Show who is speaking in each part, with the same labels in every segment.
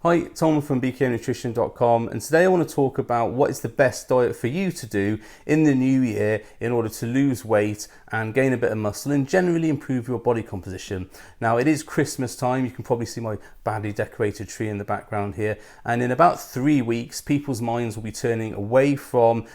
Speaker 1: Hi, Tom from bkonutrition.com, and today I want to talk about what is the best diet for you to do in the new year in order to lose weight and gain a bit of muscle and generally improve your body composition. Now, it is Christmas time. You can probably see my badly decorated tree in the background here, and in about 3 weeks people's minds will be turning away from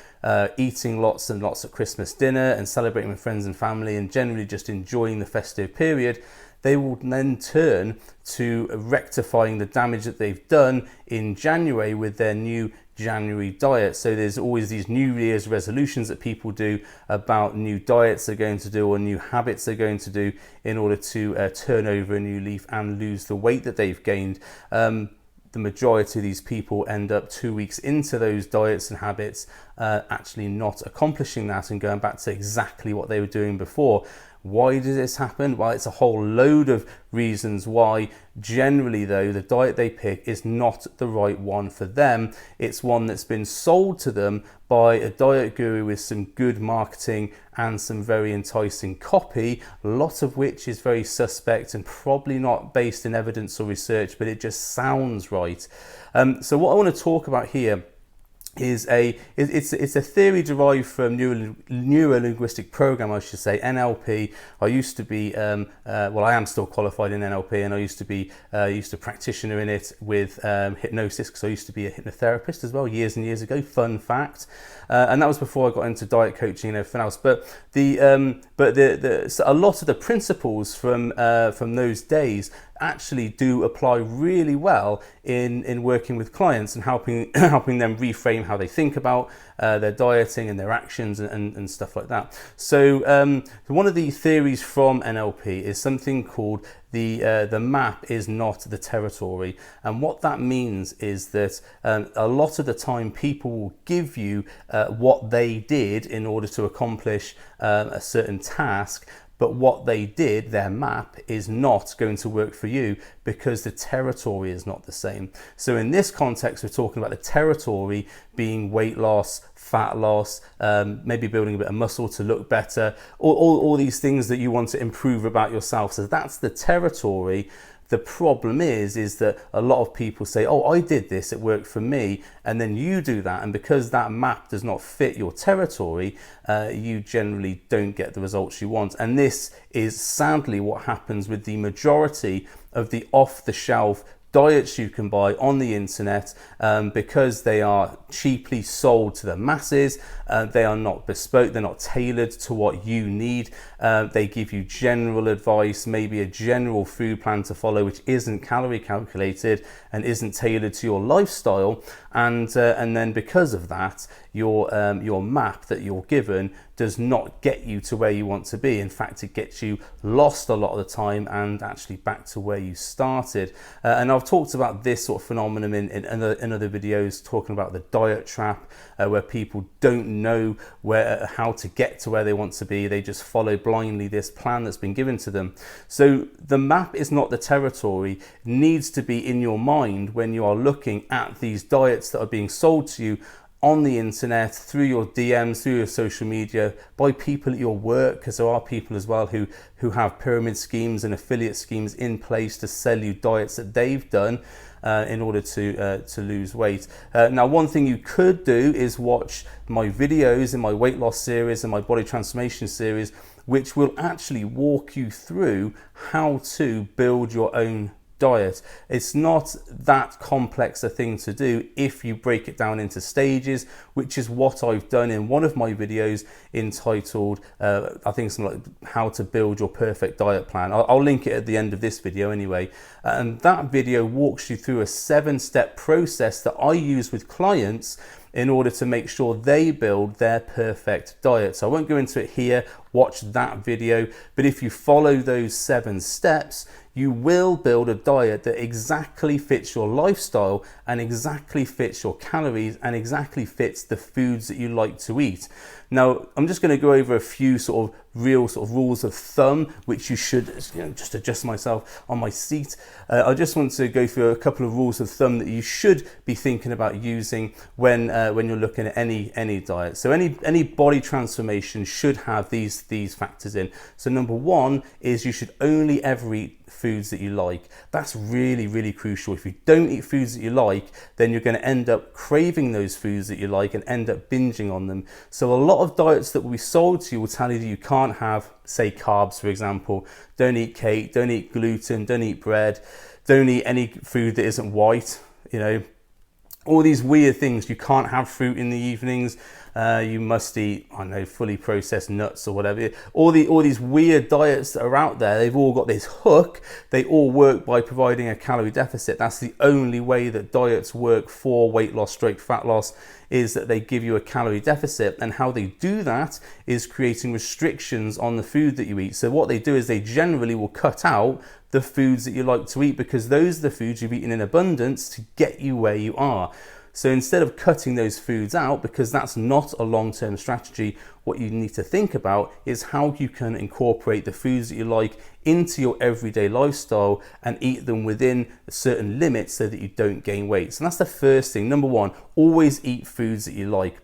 Speaker 1: eating lots and lots at Christmas dinner and celebrating with friends and family and generally just enjoying the festive period. They will then turn to rectifying the damage that they've done in January with their new January diet. So there's always these New Year's resolutions that people do about new diets they're going to do or new habits they're going to do in order to turn over a new leaf and lose the weight that they've gained. The majority of these people end up 2 weeks into those diets and habits actually not accomplishing that and going back to exactly what they were doing before. Why does this happen? Well, it's a whole load of reasons why. Generally though, the diet they pick is not the right one for them. It's one that's been sold to them by a diet guru with some good marketing and some very enticing copy, a lot of which is very suspect and probably not based in evidence or research, but it just sounds right. So what I want to talk about here is it's a theory derived from neuro-linguistic program, I should say, NLP. I used to be well, I am still qualified in NLP, and I used to practitioner in it with hypnosis, because I used to be a hypnotherapist as well years and years ago. Fun fact. And that was before I got into diet coaching and everything else. But so a lot of the principles from those days actually do apply really well in working with clients and helping them reframe how they think about their dieting and their actions and stuff like that. So one of the theories from NLP is something called the map is not the territory. And what that means is that a lot of the time people will give you what they did in order to accomplish a certain task, but what they did, their map, is not going to work for you because the territory is not the same. So in this context, we're talking about the territory being weight loss, fat loss, maybe building a bit of muscle to look better, all these things that you want to improve about yourself. So that's the territory. The problem is that a lot of people say, oh, I did this, it worked for me, and then you do that, and because that map does not fit your territory, you generally don't get the results you want. And this is sadly what happens with the majority of the off-the-shelf diets you can buy on the internet, because they are cheaply sold to the masses. They are not bespoke, they're not tailored to what you need. They give you general advice, maybe a general food plan to follow, which isn't calorie calculated and isn't tailored to your lifestyle. And then because of that, your map that you're given does not get you to where you want to be. In fact, it gets you lost a lot of the time and actually back to where you started. And I've talked about this sort of phenomenon in other videos, talking about the diet trap, where people don't know how to get to where they want to be. They just follow blindly this plan that's been given to them. So the map is not the territory. It needs to be in your mind when you are looking at these diets that are being sold to you on the internet, through your DMs, through your social media, by people at your work, because there are people as well who have pyramid schemes and affiliate schemes in place to sell you diets that they've done in order to lose weight. Now, one thing you could do is watch my videos in my weight loss series and my body transformation series, which will actually walk you through how to build your own diet. It's not that complex a thing to do if you break it down into stages, which is what I've done in one of my videos entitled I think something like how to build your perfect diet plan. I'll link it at the end of this video anyway, and that video walks you through a 7-step process that I use with clients in order to make sure they build their perfect diet. So I won't go into it here, watch that video, but if you follow those 7 steps, you will build a diet that exactly fits your lifestyle and exactly fits your calories and exactly fits the foods that you like to eat. Now, I'm just going to go over a few sort of real sort of rules of thumb, which you should, just adjust myself on my seat. I just want to go through a couple of rules of thumb that you should be thinking about using when you're looking at any diet. So any body transformation should have these these factors in. So number one is you should only ever eat foods that you like. That's really, really crucial. If you don't eat foods that you like, then you're going to end up craving those foods that you like and end up binging on them. So a lot of diets that will be sold to you will tell you that you can't have, say, carbs, for example. Don't eat cake, don't eat gluten, don't eat bread, don't eat any food that isn't white, all these weird things. You can't have fruit in the evenings. You must eat, I don't know, fully processed nuts or whatever. All these weird diets that are out there, they've all got this hook. They all work by providing a calorie deficit. That's the only way that diets work for weight loss, fat loss, is that they give you a calorie deficit. And how they do that is creating restrictions on the food that you eat. So what they do is they generally will cut out the foods that you like to eat, because those are the foods you've eaten in abundance to get you where you are. So instead of cutting those foods out, because that's not a long-term strategy, what you need to think about is how you can incorporate the foods that you like into your everyday lifestyle and eat them within certain limits so that you don't gain weight. So that's the first thing. Number one, always eat foods that you like.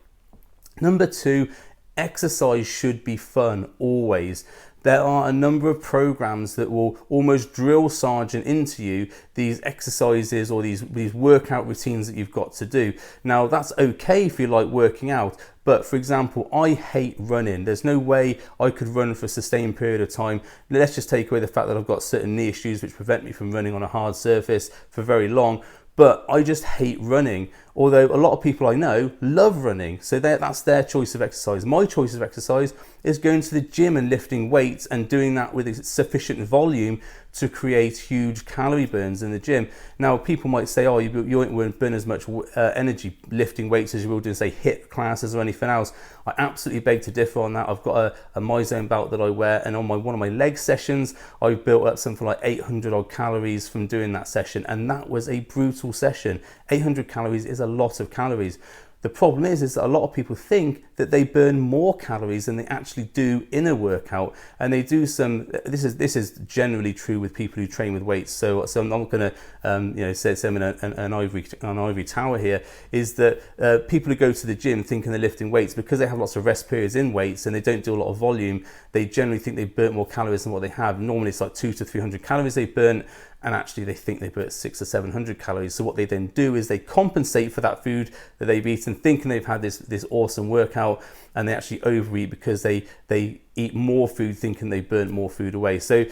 Speaker 1: Number two, exercise should be fun, always. There are a number of programs that will almost drill sergeant into you these exercises or these workout routines that you've got to do. Now, that's okay if you like working out, but for example, I hate running. There's no way I could run for a sustained period of time. Let's just take away the fact that I've got certain knee issues which prevent me from running on a hard surface for very long. But I just hate running, although a lot of people I know love running. So that's their choice of exercise. My choice of exercise is going to the gym and lifting weights and doing that with sufficient volume to create huge calorie burns in the gym. Now, people might say, oh, you won't burn as much energy lifting weights as you will doing, say, HIIT classes or anything else. I absolutely beg to differ on that. I've got a MyZone belt that I wear, and on one of my leg sessions, I built up something like 800 odd calories from doing that session, and that was a brutal session. 800 calories is a lot of calories. The problem is that a lot of people think that they burn more calories than they actually do in a workout, and they do some. This is generally true with people who train with weights. So I'm not going to say I'm in an ivory tower here. Is that people who go to the gym thinking they're lifting weights, because they have lots of rest periods in weights and they don't do a lot of volume, they generally think they burn more calories than what they have. Normally it's like 200 to 300 calories they burn, and actually they think they burn 600 or 700 calories. So what they then do is they compensate for that food that they've eaten, thinking they've had this awesome workout, and they actually overeat because they eat more food thinking they burnt more food away. So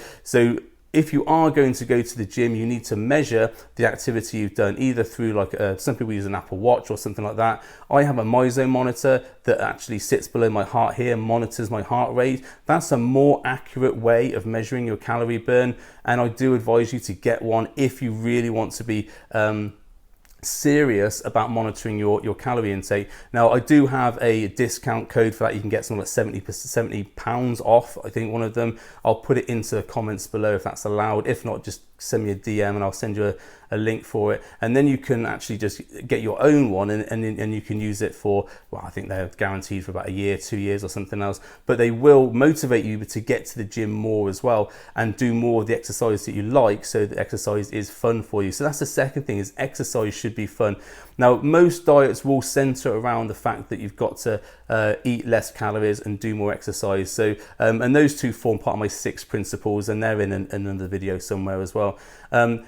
Speaker 1: if you are going to go to the gym, you need to measure the activity you've done, either through some people use an Apple Watch or something like that. I have a MyZone monitor that actually sits below my heart here, monitors my heart rate. That's a more accurate way of measuring your calorie burn, and I do advise you to get one if you really want to be serious about monitoring your calorie intake. Now, I do have a discount code for that. You can get something like £70 off, I think, one of them. I'll put it into the comments below if that's allowed. If not, just send me a DM and I'll send you a link for it, and then you can actually just get your own one, and you can use it for, well, I think they're guaranteed for about a year, 2 years or something else, but they will motivate you to get to the gym more as well and do more of the exercise that you like, so the exercise is fun for you. So that's the second thing, is exercise should be fun. Now, most diets will center around the fact that you've got to eat less calories and do more exercise. So, and those two form part of my 6 principles, and they're in another video somewhere as well.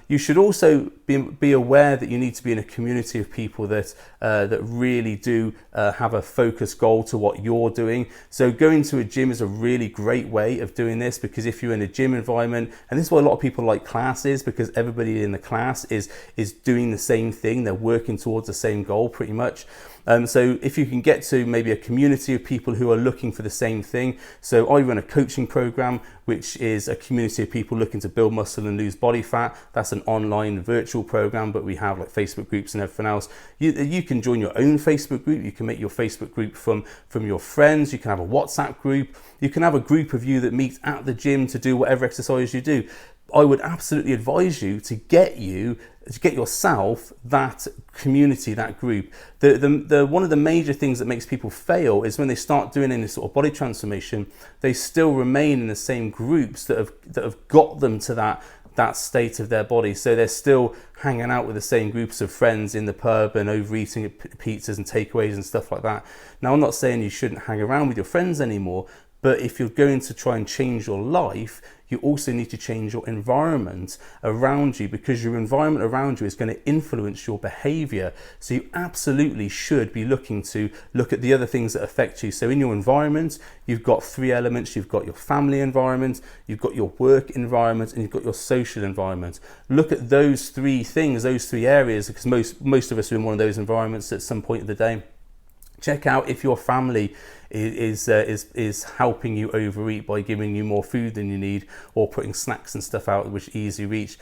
Speaker 1: You should also be aware that you need to be in a community of people that really do have a focused goal to what you're doing. So going to a gym is a really great way of doing this, because if you're in a gym environment, and this is why a lot of people like classes, because everybody in the class is doing the same thing, they're working towards the same goal pretty much. So if you can get to maybe a community of people who are looking for the same thing. So I run a coaching program, which is a community of people looking to build muscle and lose body fat. That's an online virtual program, but we have like Facebook groups and everything else. You can join your own Facebook group. You can make your Facebook group from your friends. You can have a WhatsApp group. You can have a group of you that meet at the gym to do whatever exercise you do. I would absolutely advise you to get yourself that community, that group. The one of the major things that makes people fail is when they start doing any sort of body transformation, they still remain in the same groups that have got them to that state of their body. So they're still hanging out with the same groups of friends in the pub and overeating pizzas and takeaways and stuff like that. Now, I'm not saying you shouldn't hang around with your friends anymore, But if you're going to try and change your life, you also need to change your environment around you, because your environment around you is going to influence your behavior. So you absolutely should be looking at the other things that affect you. So in your environment, you've got three elements. You've got your family environment, you've got your work environment, and you've got your social environment. Look at those three things, those three areas, because most of us are in one of those environments at some point of the day. Check out if your family is helping you overeat by giving you more food than you need, or putting snacks and stuff out which easy reach.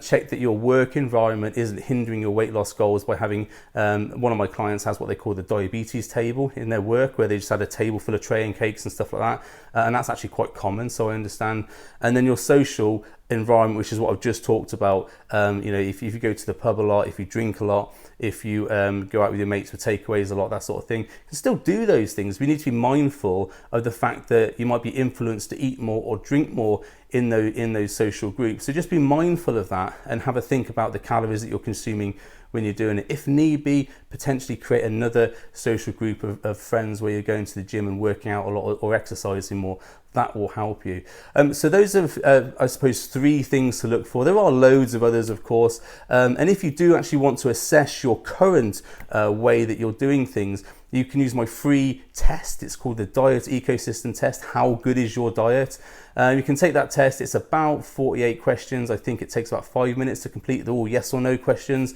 Speaker 1: Check that your work environment isn't hindering your weight loss goals by having, one of my clients has what they call the diabetes table in their work, where they just had a table full of tray and cakes and stuff like that, and that's actually quite common, so I understand. And then your social environment, which is what I've just talked about. If you go to the pub a lot, if you drink a lot, if you go out with your mates for takeaways a lot, that sort of thing, you can still do those things. We need to be mindful of the fact that you might be influenced to eat more or drink more in those social groups. So just be mindful of that and have a think about the calories that you're consuming when you're doing it. If need be, potentially create another social group of friends where you're going to the gym and working out a lot or exercising more. That will help you. So those are, I suppose, three things to look for. There are loads of others, of course. And if you do actually want to assess your current way that you're doing things, you can use my free test. It's called the Diet Ecosystem Test. How good is your diet? You can take that test. It's about 48 questions. I think it takes about 5 minutes to complete. They're all yes or no questions.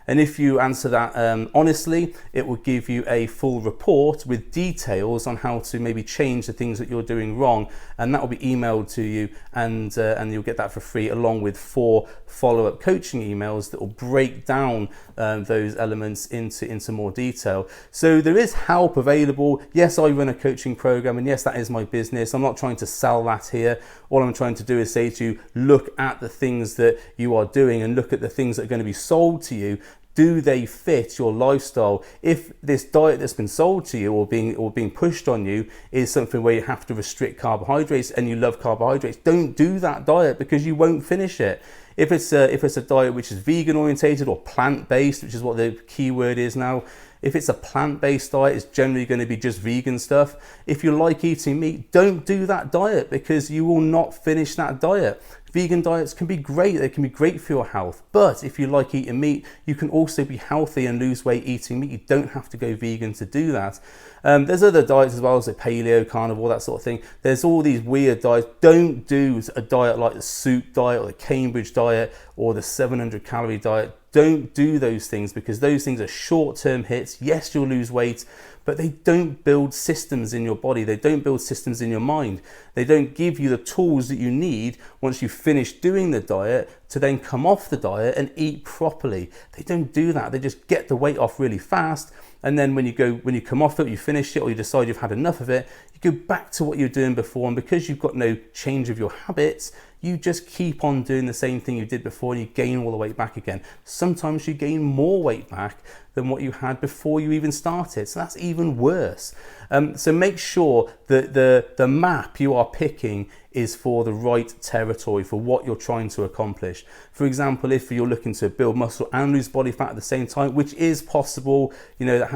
Speaker 1: And if you answer that honestly, it will give you a full report with details on how to maybe change the things that you're doing wrong, and that will be emailed to you, and you'll get that for free, along with 4 follow-up coaching emails that will break down those elements into more detail. So there is help available. Yes, I run a coaching program, and yes, that is my business. I'm not trying to sell that here. All I'm trying to do is say to you, look at the things that you are doing and look at the things that are going to be sold to you. Do they fit your lifestyle? If this diet that's been sold to you or being pushed on you is something where you have to restrict carbohydrates and you love carbohydrates, don't do that diet, because you won't finish it. If it's a diet which is vegan orientated or plant-based, which is what the key word is now, if it's a plant-based diet, it's generally going to be just vegan stuff. If you like eating meat, don't do that diet, because you will not finish that diet. Vegan diets can be great. They can be great for your health. But if you like eating meat, you can also be healthy and lose weight eating meat. You don't have to go vegan to do that. There's other diets as well, so paleo, carnivore, that sort of thing. There's all these weird diets. Don't do a diet like the soup diet or the Cambridge diet or the 700 calorie diet. Don't do those things, because those things are short-term hits. Yes, you'll lose weight, but they don't build systems in your body. They don't build systems in your mind. They don't give you the tools that you need once you finish doing the diet to then come off the diet and eat properly. They don't do that. They just get the weight off really fast. And then when you come off it, you finish it, or you decide you've had enough of it, you go back to what you're doing before. And because you've got no change of your habits, you just keep on doing the same thing you did before, and you gain all the weight back again. Sometimes you gain more weight back than what you had before you even started. So that's even worse. So make sure that the map you are picking is for the right territory, for what you're trying to accomplish. For example, if you're looking to build muscle and lose body fat at the same time, which is possible, that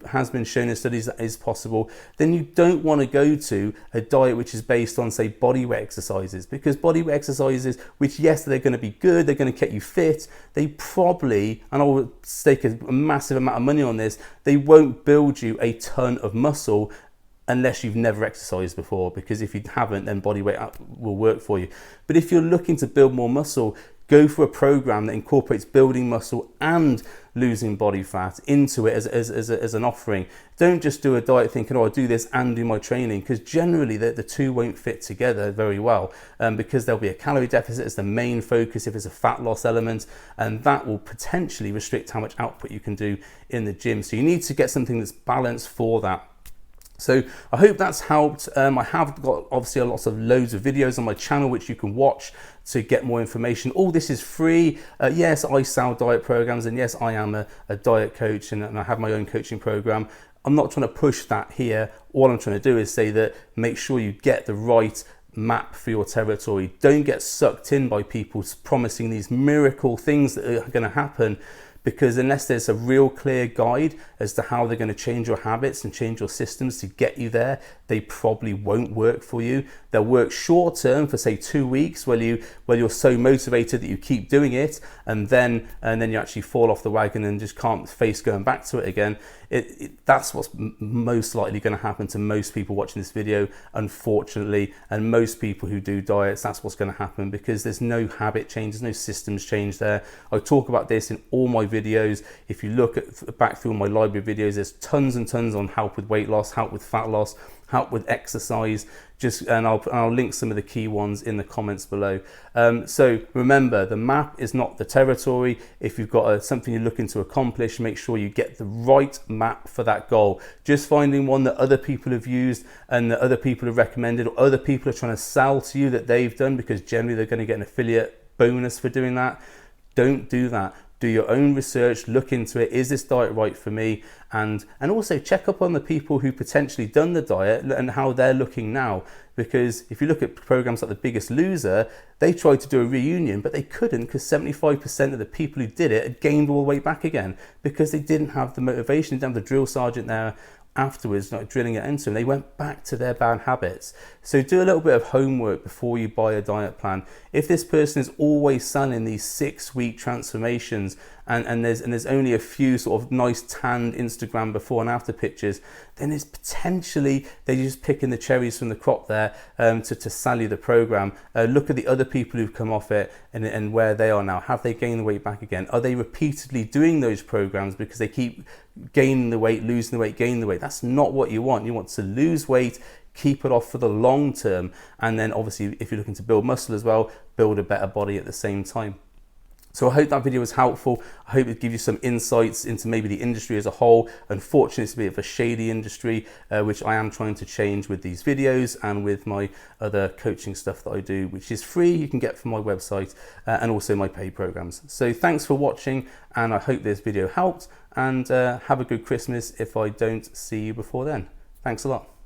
Speaker 1: has been shown in studies that is possible, then you don't want to go to a diet which is based on, say, body weight exercises, because body weight exercises, which yes, they're going to be good, they're going to get you fit, they probably, and I will stake a massive amount of money on this, they won't build you a ton of muscle unless you've never exercised before, because if you haven't, then body weight will work for you. But if you're looking to build more muscle, go for a program that incorporates building muscle and losing body fat into it as an offering. Don't just do a diet thinking, I'll do this and do my training, because generally the two won't fit together very well, because there'll be a calorie deficit as the main focus if it's a fat loss element, and that will potentially restrict how much output you can do in the gym. So you need to get something that's balanced for that. So I hope that's helped. I have got obviously loads of videos on my channel which you can watch to get more information. All this is free. Yes, I sell diet programs, and yes, I am a diet coach, and I have my own coaching program. I'm not trying to push that here. All I'm trying to do is say that make sure you get the right map for your territory. Don't get sucked in by people promising these miracle things that are going to happen, because unless there's a real clear guide as to how they're going to change your habits and change your systems to get you there, they probably won't work for you. They'll work short term for say 2 weeks while you're so motivated that you keep doing it, and then you actually fall off the wagon and just can't face going back to it again. That's what's most likely going to happen to most people watching this video, unfortunately, and most people who do diets, that's what's going to happen, because there's no habit change, there's no systems change there. I talk about this in all my videos. If you look back through my library videos, there's tons and tons on help with weight loss, help with fat loss, help with exercise, and I'll link some of the key ones in the comments below. So remember, the map is not the territory. If you've got something you're looking to accomplish, make sure you get the right map for that goal. Just finding one that other people have used and that other people have recommended, or other people are trying to sell to you that they've done, because generally they're going to get an affiliate bonus for doing that. Don't do that. Do your own research, look into it. Is this diet right for me? And also check up on the people who potentially done the diet and how they're looking now. Because if you look at programs like The Biggest Loser, they tried to do a reunion, but they couldn't, because 75% of the people who did it had gained all the weight back again, because they didn't have the motivation, they didn't have the drill sergeant there afterwards, like drilling it into them. They went back to their bad habits. So do a little bit of homework before you buy a diet plan. If this person is always selling these 6-week transformations and there's only a few sort of nice tanned Instagram before and after pictures, then it's potentially they're just picking the cherries from the crop there to sell you the program. Look at the other people who've come off it and where they are now. Have they gained the weight back again? Are they repeatedly doing those programs because they keep gaining the weight, losing the weight, gaining the weight? That's not what you want. You want to lose weight, keep it off for the long term, and then obviously if you're looking to build muscle as well, build a better body at the same time. So I hope that video was helpful. I hope it gives you some insights into maybe the industry as a whole. Unfortunately, it's a bit of a shady industry, which I am trying to change with these videos and with my other coaching stuff that I do, which is free, you can get from my website, and also my paid programs. So thanks for watching, and I hope this video helped, and have a good Christmas if I don't see you before then. Thanks a lot.